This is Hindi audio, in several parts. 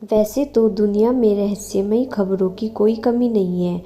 वैसे तो दुनिया में रहस्यमयी खबरों की कोई कमी नहीं है।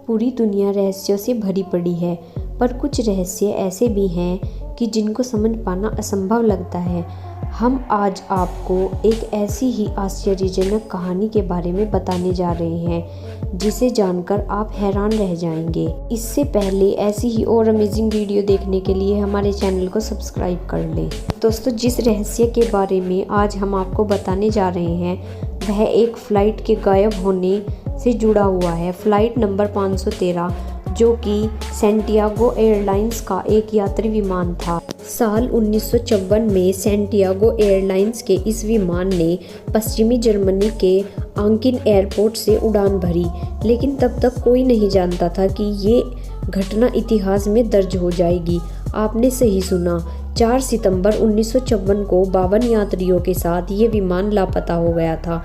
पूरी दुनिया रहस्यों से भरी पड़ी है, पर कुछ रहस्य ऐसे भी हैं कि जिनको समझ पाना असंभव लगता है। हम आज आपको एक ऐसी ही आश्चर्यजनक कहानी के बारे में बताने जा रहे हैं जिसे जानकर आप हैरान रह जाएंगे। इससे पहले ऐसी ही और अमेजिंग वीडियो देखने के लिए हमारे चैनल को सब्सक्राइब कर लें। दोस्तों, जिस रहस्य के बारे में आज हम आपको बताने जा रहे हैं वह एक फ़्लाइट के गायब होने से जुड़ा हुआ है। फ़्लाइट नंबर 513 जो कि सैंटियागो एयरलाइंस का एक यात्री विमान था। साल 1954 में सैंटियागो एयरलाइंस के इस विमान ने पश्चिमी जर्मनी के आंकिन एयरपोर्ट से उड़ान भरी, लेकिन तब तक कोई नहीं जानता था कि ये घटना इतिहास में दर्ज हो जाएगी। आपने सही सुना, 4 सितंबर 1954 को 52 यात्रियों के साथ ये विमान लापता हो गया था।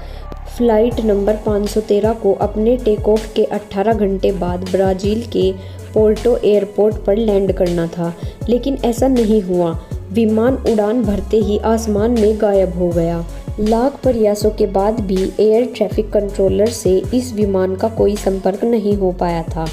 फ़्लाइट नंबर 513 को अपने टेक ऑफ के 18 घंटे बाद ब्राज़ील के पोर्टो एयरपोर्ट पर लैंड करना था, लेकिन ऐसा नहीं हुआ। विमान उड़ान भरते ही आसमान में गायब हो गया। लाख प्रयासों के बाद भी एयर ट्रैफिक कंट्रोलर से इस विमान का कोई संपर्क नहीं हो पाया था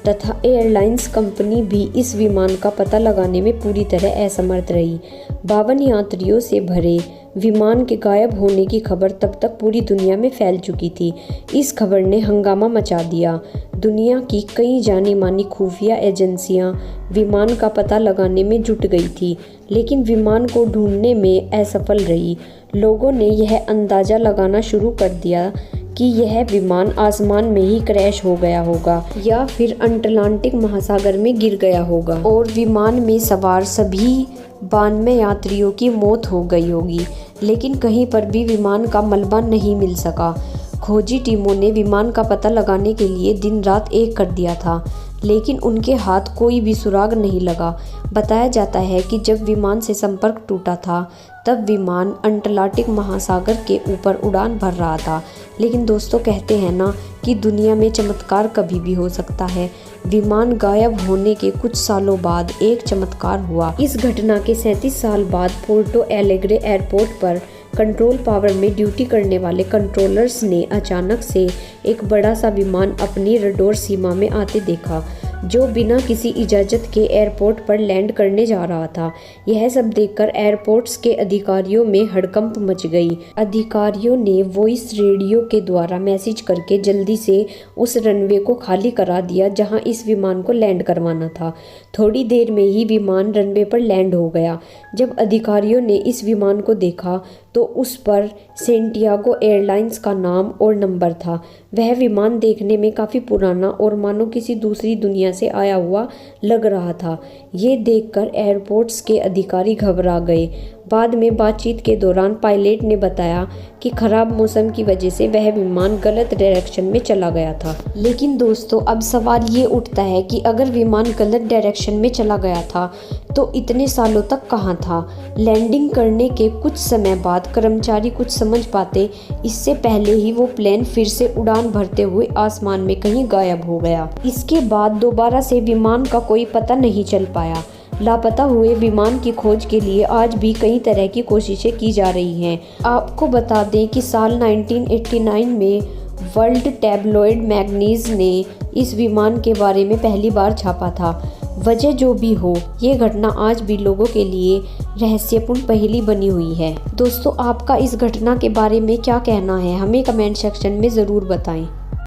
तथा एयरलाइंस कंपनी भी इस विमान का पता लगाने में पूरी तरह असमर्थ रही। 52 यात्रियों से भरे विमान के गायब होने की खबर तब तक पूरी दुनिया में फैल चुकी थी। इस खबर ने हंगामा मचा दिया। दुनिया की कई जानी मानी खुफिया एजेंसियां विमान का पता लगाने में जुट गई थी, लेकिन विमान को ढूंढने में असफल रही। लोगों ने यह अंदाज़ा लगाना शुरू कर दिया कि यह विमान आसमान में ही क्रैश हो गया होगा या फिर अटलांटिक महासागर में गिर गया होगा और विमान में सवार सभी 92 यात्रियों की मौत हो गई होगी। लेकिन कहीं पर भी विमान का मलबा नहीं मिल सका। खोजी टीमों ने विमान का पता लगाने के लिए दिन रात एक कर दिया था, लेकिन उनके हाथ कोई भी सुराग नहीं लगा। बताया जाता है कि जब विमान से संपर्क टूटा था तब विमान अटलांटिक महासागर के ऊपर उड़ान भर रहा था। लेकिन दोस्तों, कहते हैं ना कि दुनिया में चमत्कार कभी भी हो सकता है। विमान गायब होने के कुछ सालों बाद एक चमत्कार हुआ। इस घटना के 37 साल बाद पोर्टो एलेग्रे एयरपोर्ट पर कंट्रोल टावर में ड्यूटी करने वाले कंट्रोलर्स ने अचानक से एक बड़ा सा विमान अपनी रडार सीमा में आते देखा, जो बिना किसी इजाज़त के एयरपोर्ट पर लैंड करने जा रहा था। यह सब देखकर एयरपोर्ट्स के अधिकारियों में हड़कंप मच गई। अधिकारियों ने वॉइस रेडियो के द्वारा मैसेज करके जल्दी से उस रनवे को खाली करा दिया जहां इस विमान को लैंड करवाना था। थोड़ी देर में ही विमान रनवे पर लैंड हो गया। जब अधिकारियों ने इस विमान को देखा तो उस पर सैंटियागो एयरलाइंस का नाम और नंबर था। वह विमान देखने में काफ़ी पुराना और मानो किसी दूसरी दुनिया से आया हुआ लग रहा था। ये देखकर एयरपोर्ट्स के अधिकारी घबरा गए। बाद में बातचीत के दौरान पायलट ने बताया कि खराब मौसम की वजह से वह विमान गलत डायरेक्शन में चला गया था। लेकिन दोस्तों, अब सवाल ये उठता है कि अगर विमान गलत डायरेक्शन में चला गया था तो इतने सालों तक कहाँ था? लैंडिंग करने के कुछ समय बाद कर्मचारी कुछ समझ पाते, इससे पहले ही वो प्लेन फिर से उड़ान भरते हुए आसमान में कहीं गायब हो गया। इसके बाद दोबारा से विमान का कोई पता नहीं चल पाया। लापता हुए विमान की खोज के लिए आज भी कई तरह की कोशिशें की जा रही हैं। आपको बता दें कि साल 1989 में वर्ल्ड टैब्लॉइड मैगजीन ने इस विमान के बारे में पहली बार छापा था। वजह जो भी हो, ये घटना आज भी लोगों के लिए रहस्यपूर्ण पहेली बनी हुई है। दोस्तों, आपका इस घटना के बारे में क्या कहना है? हमें कमेंट सेक्शन में ज़रूर बताएं।